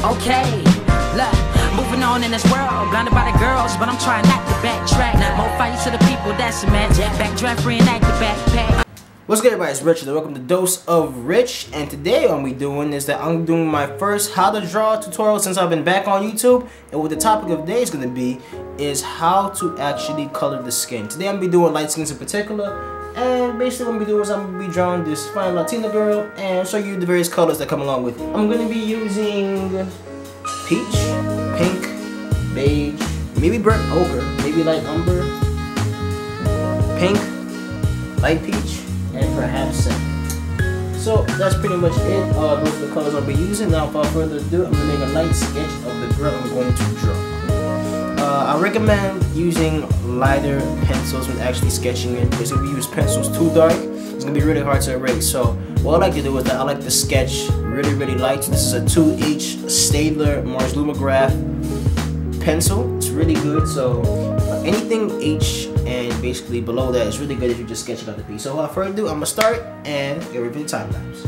Okay, look, moving on in this world, blinded by the girls, but I'm trying not to backtrack. More fights to the people, that's a match. Backdraft, reenact the backpack. What's good, everybody? It's Richard. Welcome to Doseofrich. And today, what we doing is that I'm doing my first how to draw tutorial since I've been back on YouTube. And what the topic of the day is going to be is how to actually color the skin. Today, I'm going to be doing light skins in particular. And basically, what I'm going to be doing is I'm going to be drawing this fine Latina girl and show you the various colors that come along with it. I'm going to be using peach, pink, beige, maybe burnt ochre, maybe light umber, pink, light peach, and perhaps cinnamon. So that's pretty much it. Those are the colors I'll be using. Now, without further ado, I'm going to make a light sketch of the girl I'm going to draw. I recommend using lighter pencils when actually sketching it, because if you use pencils too dark, it's going to be really hard to erase. So what I like to do is that I like to sketch really light. So this is a 2H Staedtler Mars Lumograph pencil. It's really good. So anything H and basically below that is really good if you just sketch it on the piece. So without further ado, I'm going to start and get ready for the time lapse.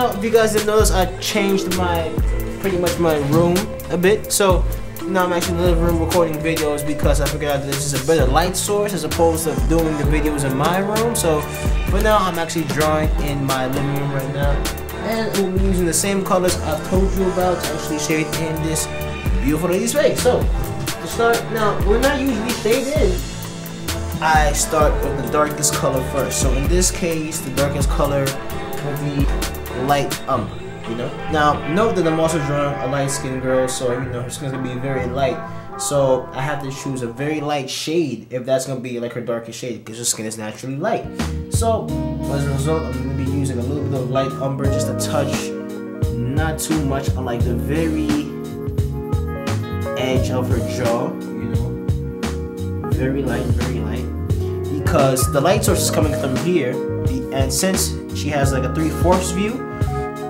If you guys didn't notice, I changed pretty much my room a bit. So now I'm actually in the living room recording videos because I figured out that this is a better light source as opposed to doing the videos in my room. So for now, I'm actually drawing in my living room right now, and we'll be using the same colors I've told you about to actually shade in this beautiful lady's face. So to start, now when I usually shade in, I start with the darkest color first. So in this case, the darkest color will be light umber, you know. Now note that I'm also drawing a light skinned girl, so you know her skin's gonna be very light. So I have to choose a very light shade if that's gonna be like her darkest shade, because her skin is naturally light. So as a result, I'm gonna be using a little bit of light umber, just a touch, not too much, on like the very edge of her jaw, you know, very light, because the light source is coming from here, and since she has like a 3/4 view,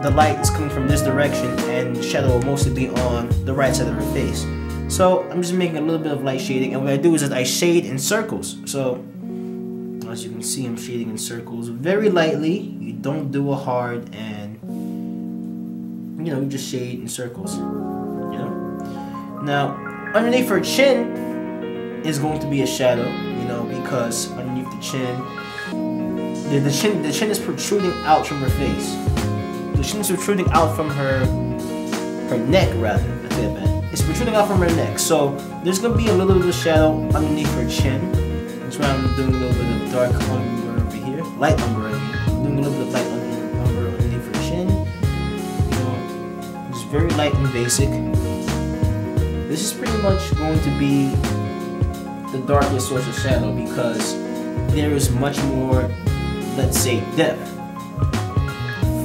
the light is coming from this direction and the shadow will mostly be on the right side of her face. So I'm just making a little bit of light shading, and what I do is that I shade in circles. So as you can see, I'm shading in circles very lightly. You don't do it hard, and you know, you just shade in circles, you know. Now underneath her chin is going to be a shadow, you know, because underneath the chin, the chin is protruding out from her face. The chin is protruding out from her neck, rather. I say that bad. It's protruding out from her neck. So there's gonna be a little bit of shadow underneath her chin. That's why I'm doing a little bit of dark umber over here, light umber. I'm doing a little bit of light umber underneath her chin. You know, just very light and basic. This is pretty much going to be the darkest source of shadow because there is much more, let's say, depth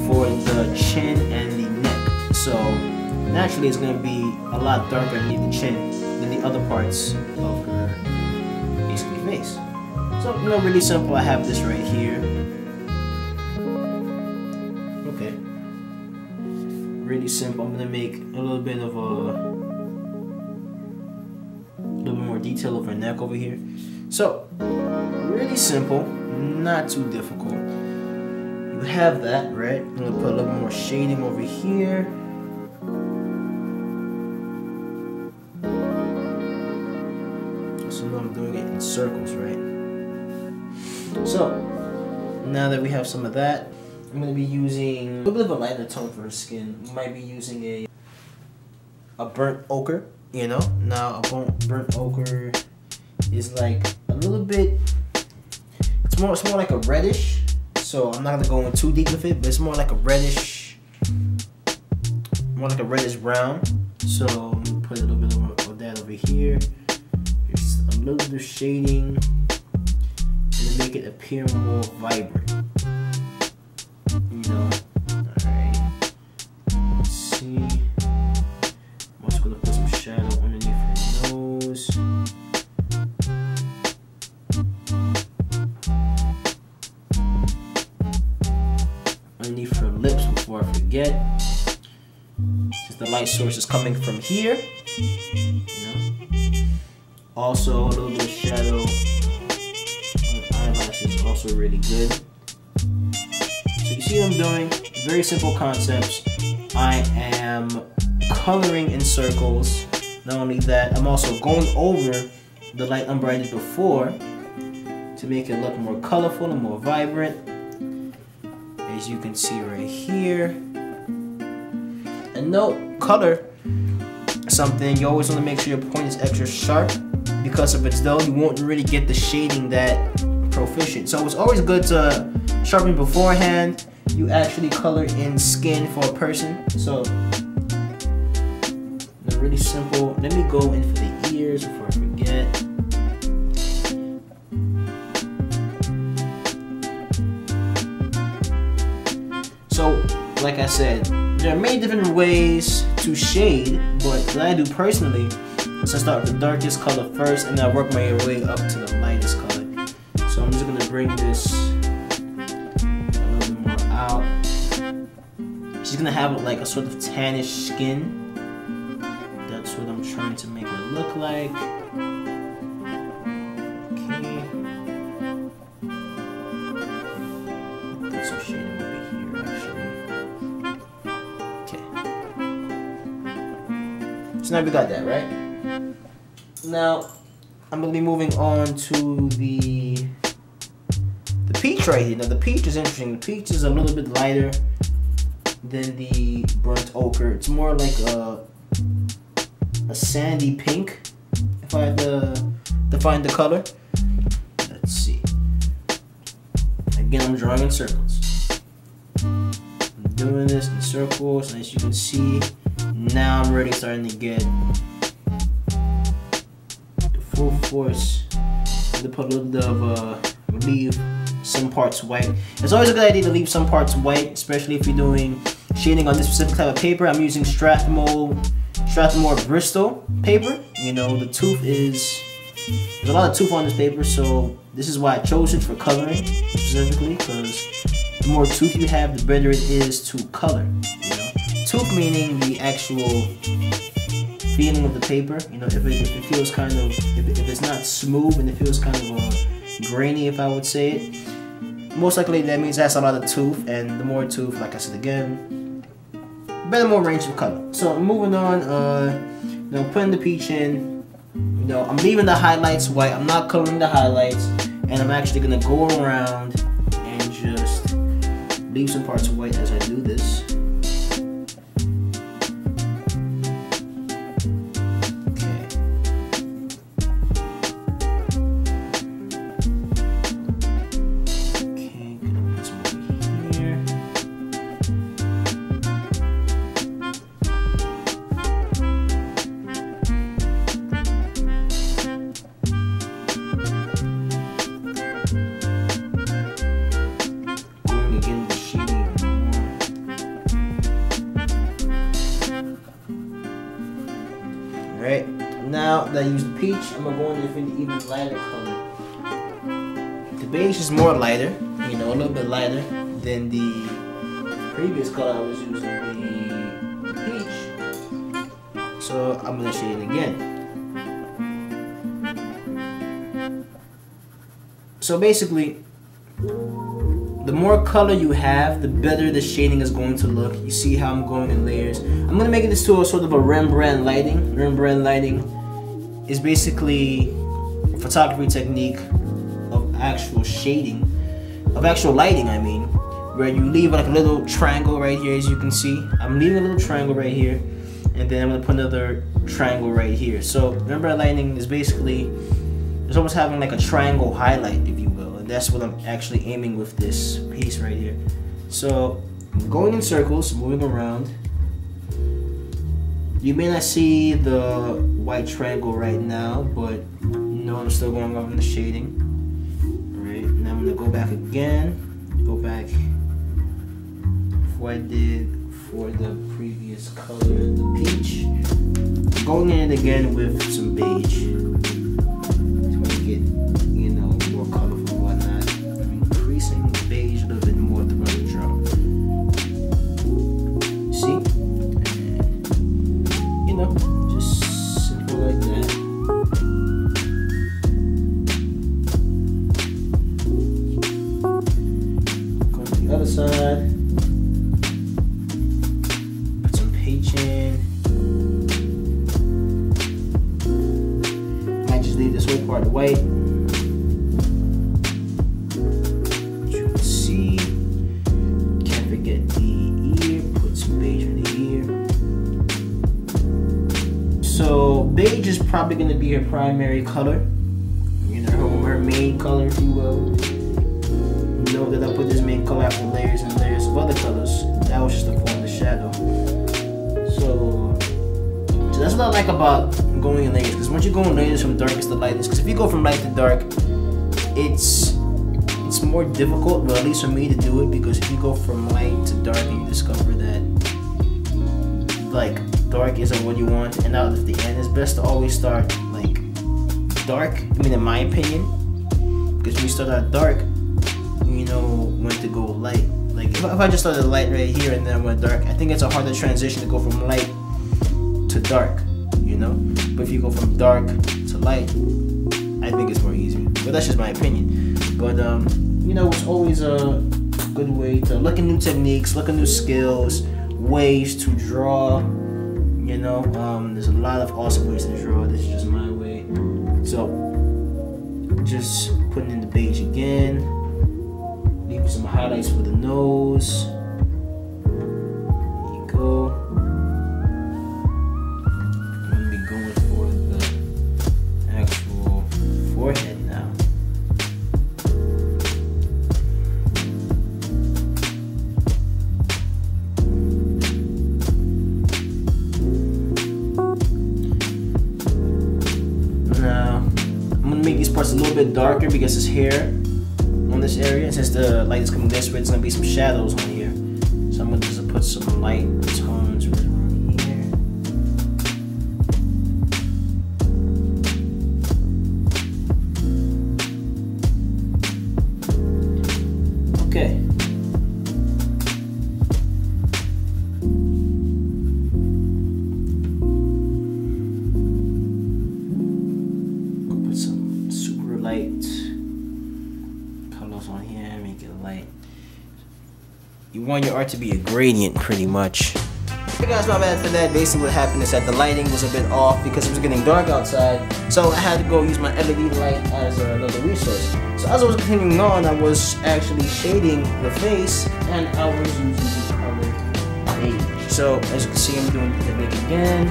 for the chin and the neck. So naturally it's going to be a lot darker underneath the chin than the other parts of her basically face. So, you know, really simple. I have this right here. Okay. Really simple. I'm going to make a little bit of a little bit more detail of her neck over here. So, really simple, not too difficult. You're have that, right? I'm gonna put a little more shading over here. So now I'm doing it in circles, right? So now that we have some of that, I'm gonna be using a little bit of a lighter tone for her skin. We might be using a burnt ochre, you know. Now a burnt ochre is like a little bit. It's more like a reddish. So I'm not gonna go in too deep with it, but it's more like a reddish, brown. So I'm gonna put a little bit of that over here. Just a little bit of shading, and to make it appear more vibrant. You know. All right. Let's see. I'm also gonna put some shadow underneath her nose. Underneath her lips before I forget. Since the light source is coming from here, you know. Also, a little bit of shadow on the eyelashes, also really good. So you see what I'm doing? Very simple concepts. I am coloring in circles. Not only that, I'm also going over the light umber I did before to make it look more colorful and more vibrant. As you can see right here. And note, color something, you always want to make sure your point is extra sharp, because if it's dull, you won't really get the shading that proficient. So it's always good to sharpen beforehand. You actually color in skin for a person. So really simple. Let me go in for the ears before I forget. So, like I said, there are many different ways to shade, but what I do personally is I start with the darkest color first, and I work my way up to the lightest color. So I'm just gonna bring this a little bit more out. She's gonna have like a sort of tannish skin. That's what I'm trying to make her look like. Okay. Put some shading over here, actually. Okay. So now we got that, right? Now, I'm going to be moving on to the peach right here. Now, the peach is interesting. The peach is a little bit lighter than the burnt ochre. It's more like a sandy pink, if I had to define the color. Let's see. Again, I'm drawing in circles. I'm doing this in circles, and as you can see, now I'm really starting to get the full force. To put a little bit of leave some parts white. It's always a good idea to leave some parts white, especially if you're doing shading on this specific type of paper. I'm using Strathmore Bristol paper. You know, the tooth is, there's a lot of tooth on this paper, so this is why I chose it for coloring specifically, because the more tooth you have, the better it is to color. You know, tooth meaning the actual feeling of the paper. You know, if it feels kind of, if it's not smooth and it feels kind of grainy, if I would say it, most likely that means it has a lot of tooth, and the more tooth, like I said again, better, more range of color. So moving on, you know, putting the peach in. You know, I'm leaving the highlights white. I'm not coloring the highlights, and I'm actually gonna go around and just leave some parts white as I do this. Right, now that I use the peach, I'm gonna go in with an even lighter color. The beige is more lighter, you know, a little bit lighter than the previous color I was using, the peach. So I'm gonna shade it again. So basically, the the more color you have, the better the shading is going to look. You see how I'm going in layers. I'm gonna make this to a sort of a Rembrandt lighting. Rembrandt lighting is basically a photography technique of actual shading, of actual lighting, I mean, where you leave like a little triangle right here, as you can see. I'm leaving a little triangle right here, and then I'm gonna put another triangle right here. So Rembrandt lighting is basically, it's almost having like a triangle highlight, if you will, and that's what I'm actually aiming with this piece right here. So I'm going in circles, moving around. You may not see the white triangle right now, but you know I'm still going over in the shading. Alright, now I'm gonna go back again. Go back what I did for the previous color, the peach. Going in again with some beige. To make it, you know, more colorful and whatnot. I'm increasing the beige a little bit more throughout the drum. See? And, you know, just simple like that. Go to the other side. Put some peach in. Leave this whole part white. As you can see, can't forget the ear. Put some beige in the ear. So beige is probably going to be her primary color. You know, her main color, if you will. Note that I put this main color after layers and layers of other colors. That was just to form the shadow. So that's what I like about going in layers, because once you go in layers from darkest to lightest, because if you go from light to dark, it's more difficult, but at least for me to do it, because if you go from light to dark and you discover that like dark isn't what you want, and out at the end, it's best to always start like dark. I mean, in my opinion, because when you start out dark, you know when to go light. Like if I just started light right here and then I went dark, I think it's a harder transition to go from light to dark, you know. But if you go from dark to light, I think it's more easier. But that's just my opinion. But you know, it's always a good way to look at new techniques, look at new skills, ways to draw. You know, there's a lot of awesome ways to draw. This is just my way. So just putting in the beige again, leaving some highlights for the nose. There you go. Forehead now. Now I'm gonna make these parts a little bit darker because it's hair on this area, and since the light is coming this way, there's gonna be some shadows on here. So I'm gonna just put some light tones right around here. Okay. Put some super light colors on here, make it light. You want your art to be a gradient pretty much. Hey guys, my bad for that. Basically what happened is that the lighting was a bit off because it was getting dark outside, so I had to go use my LED light as another resource. So as I was continuing on, I was actually shading the face, and I was using the color beige. So as you can see, I'm doing the technique again.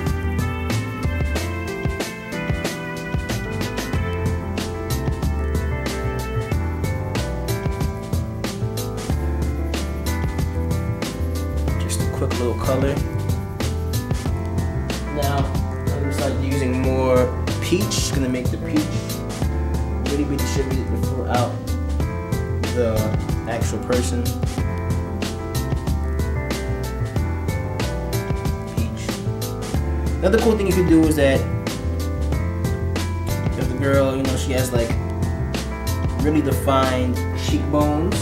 Just a quick little color. Now I'm gonna start using more peach. It's gonna make the peach really be distributed throughout the actual person. Peach. Another cool thing you can do is that if the girl, you know, she has like really defined cheekbones,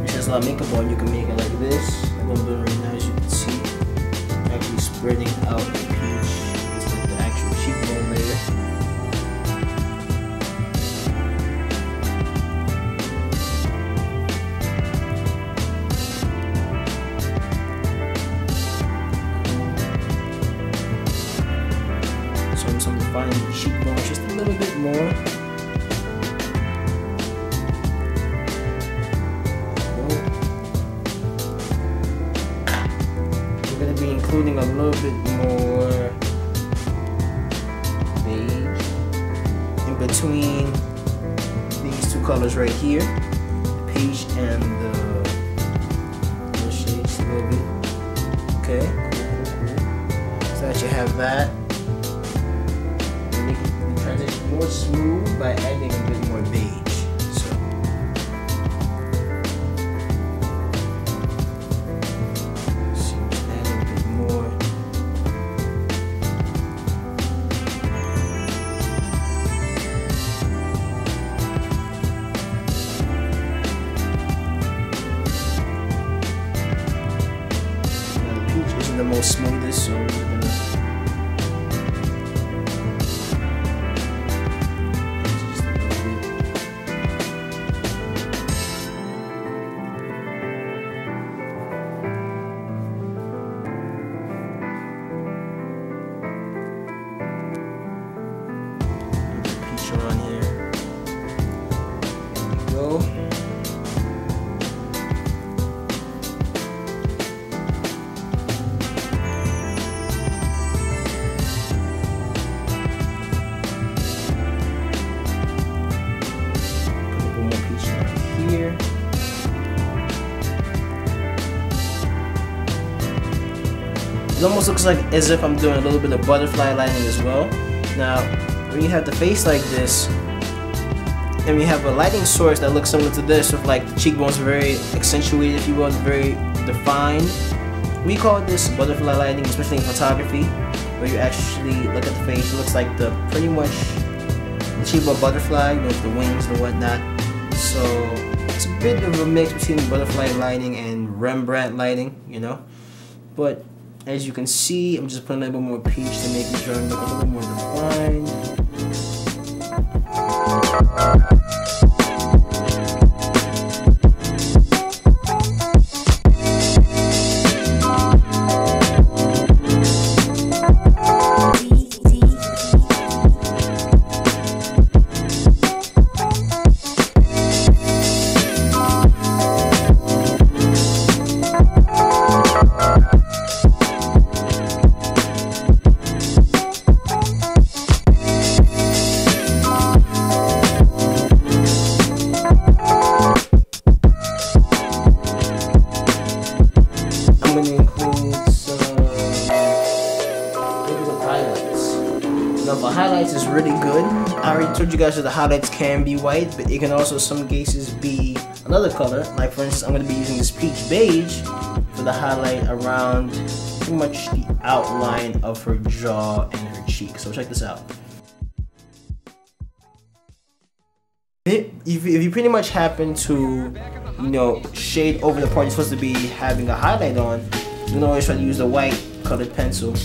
she has a lot of makeup on, you can make it like this. I'm gonna do it right now, as you can see, actually spreading out the peach. It's like the actual cheekbone layer. around the cheekbones just a little bit more. We're going to be including a little bit more beige in between these two colors right here, the peach and the shades a little bit. Okay, cool. So that you have that. And we can transition more smooth by adding a bit more beige. The most smoothest, so we're gonna just a little bit. Peach on here. There we go. It almost looks like as if I'm doing a little bit of butterfly lighting as well. Now, when you have the face like this, and you have a lighting source that looks similar to this, with like the cheekbones very accentuated, if you will, very defined, we call this butterfly lighting, especially in photography, where you actually look at the face. It looks like the pretty much the cheekbone butterfly with the wings and whatnot. So it's a bit of a mix between butterfly lighting and Rembrandt lighting, you know. But as you can see, I'm just putting a little bit more peach to make the drawing look a little more defined. Highlights is really good. I already told you guys that the highlights can be white, but it can also in some cases be another color. Like for instance, I'm going to be using this peach beige for the highlight around pretty much the outline of her jaw and her cheek. So check this out. If you pretty much happen to, you know, shade over the part you're supposed to be having a highlight on, you can always try to use the white colored pencil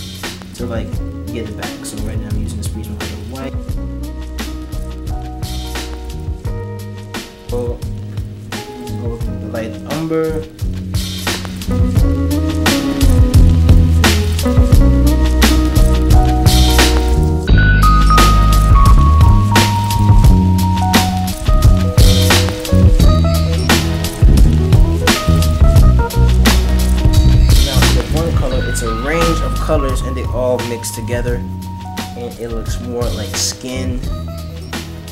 to like get it back. So right now I'm using this peach with the white. So go with the light umber. Colors and they all mix together and it looks more like skin,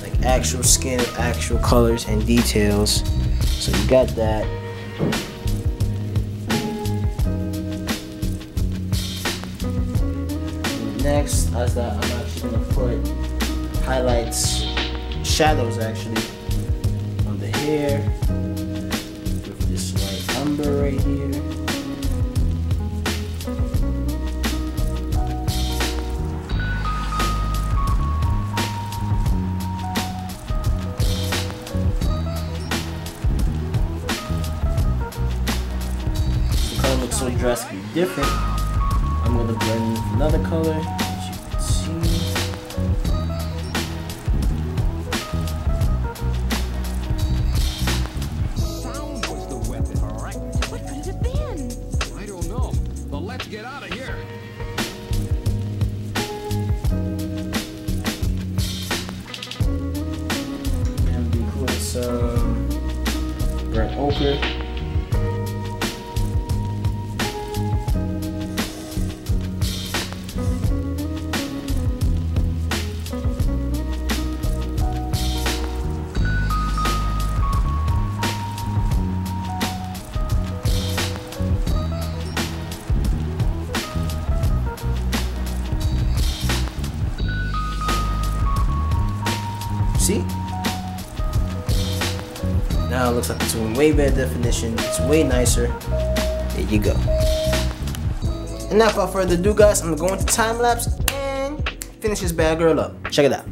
like actual skin with actual colors and details. So you got that. Next, as that, I'm actually gonna put highlights, shadows actually, on the hair with this light umber right here. So drastically different. I'm going to blend with another color, as you can see. Sound was the weapon, all right? What could it have been? I don't know, but let's get out of here. clear. See? Now it looks like it's in way better definition. It's way nicer. There you go. And now without further ado, guys, I'm gonna go into time lapse and finish this bad girl up. Check it out.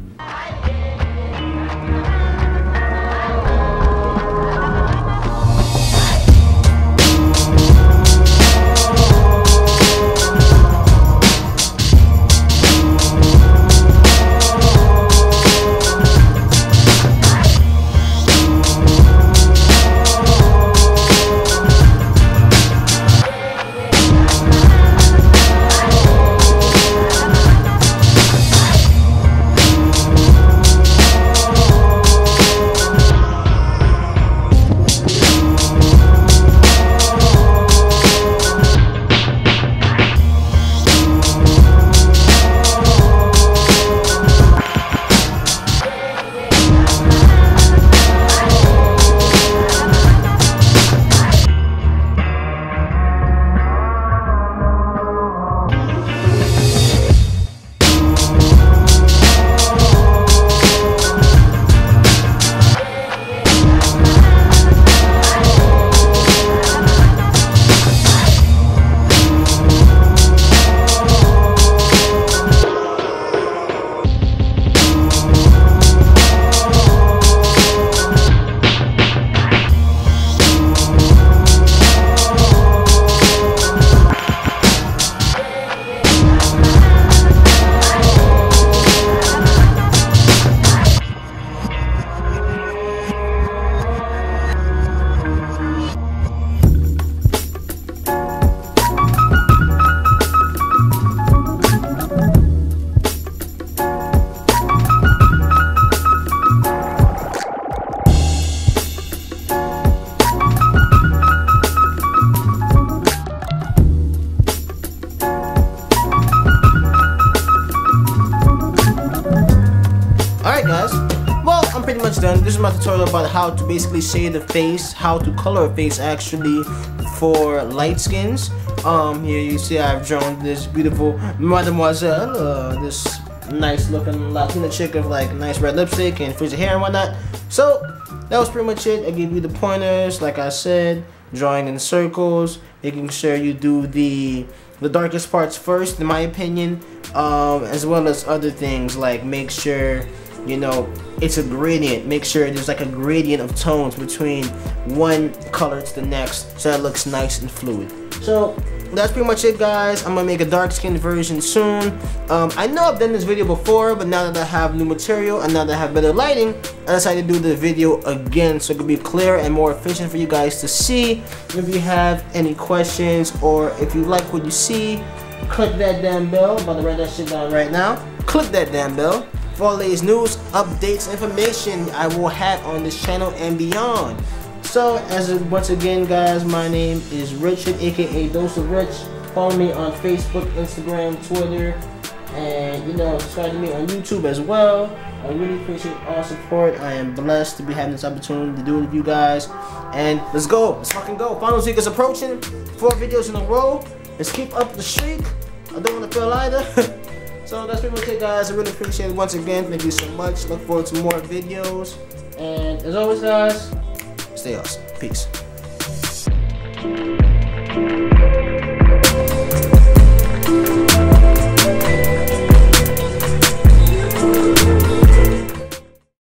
Alright guys, well I'm pretty much done. This is my tutorial about how to basically shade the face, how to color a face actually for light skins. Here you see I've drawn this beautiful mademoiselle, this nice looking Latina chick of like nice red lipstick and frizzy hair and whatnot. So that was pretty much it. I gave you the pointers, like I said, drawing in circles, making sure you do the darkest parts first in my opinion, as well as other things like make sure you know it's a gradient, make sure there's like a gradient of tones between one color to the next so that it looks nice and fluid. So that's pretty much it guys. I'm gonna make a dark skin version soon. I know I've done this video before, but now that I have new material and now that I have better lighting, I decided to do the video again so it could be clearer and more efficient for you guys to see. If you have any questions or if you like what you see, click that damn bell. I'm about to write that shit down right now. Click that damn bell for all these news, updates, information I will have on this channel and beyond. So, once again, guys, my name is Richard, aka Doseofrich. Follow me on Facebook, Instagram, Twitter, and you know, subscribe to me on YouTube as well. I really appreciate all support. I am blessed to be having this opportunity to do it with you guys. And let's go. Let's fucking go. Finals week is approaching. 4 videos in a row. Let's keep up the streak. I don't want to fail either. So that's pretty much it, guys. I really appreciate it once again. Thank you so much. Look forward to more videos. And as always, guys, stay awesome. Peace.